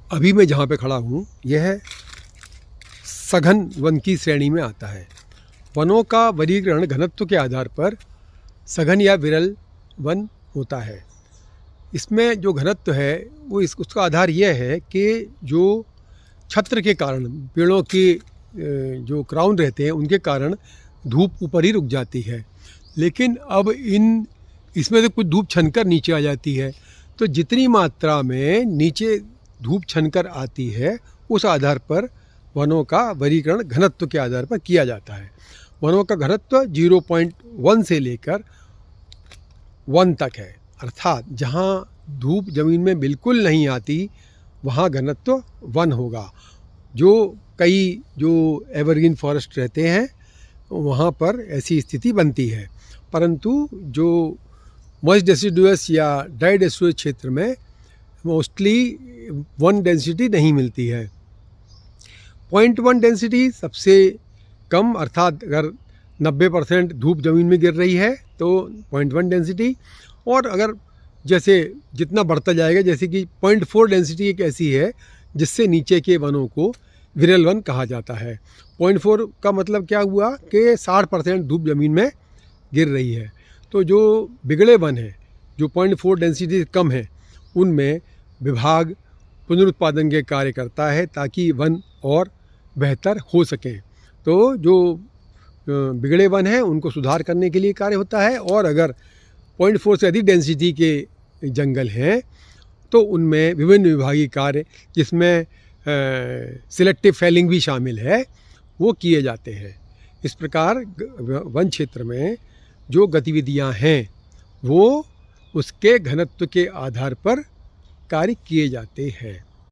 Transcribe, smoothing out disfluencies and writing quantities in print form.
अभी मैं जहाँ पे खड़ा हूँ यह सघन वन की श्रेणी में आता है। वनों का वर्गीकरण घनत्व के आधार पर सघन या विरल वन होता है। इसमें जो घनत्व है वो उसका आधार यह है कि जो छत्र के कारण पेड़ों के जो क्राउन रहते हैं उनके कारण धूप ऊपर ही रुक जाती है, लेकिन अब इसमें से कुछ धूप छनकर नीचे आ जाती है। तो जितनी मात्रा में नीचे धूप छनकर आती है उस आधार पर वनों का वर्गीकरण घनत्व के आधार पर किया जाता है। वनों का घनत्व 0.1 से लेकर 1 तक है, अर्थात जहाँ धूप ज़मीन में बिल्कुल नहीं आती वहाँ घनत्व 1 होगा। जो एवरग्रीन फॉरेस्ट रहते हैं वहाँ पर ऐसी स्थिति बनती है, परंतु जो मॉइस्ट डेसिडुअस या ड्राई डेसिडुअस क्षेत्र में मोस्टली 1 डेंसिटी नहीं मिलती है। 0.1 डेंसिटी सबसे कम, अर्थात अगर 90% धूप ज़मीन में गिर रही है तो 0.1 डेंसिटी, और अगर जैसे जितना बढ़ता जाएगा, जैसे कि 0.4 डेंसिटी एक ऐसी है जिससे नीचे के वनों को विरल वन कहा जाता है। 0.4 का मतलब क्या हुआ कि 60% धूप ज़मीन में गिर रही है। तो जो बिगड़े वन हैं जो 0.4 डेंसिटी से कम है उनमें विभाग पुनरुत्पादन के कार्य करता है ताकि वन और बेहतर हो सकें। तो जो बिगड़े वन हैं उनको सुधार करने के लिए कार्य होता है, और अगर 0.4 से अधिक डेंसिटी के जंगल हैं तो उनमें विभिन्न विभागीय कार्य, जिसमें सिलेक्टिव फेलिंग भी शामिल है, वो किए जाते हैं। इस प्रकार वन क्षेत्र में जो गतिविधियां हैं वो उसके घनत्व के आधार पर कार्य किए जाते हैं।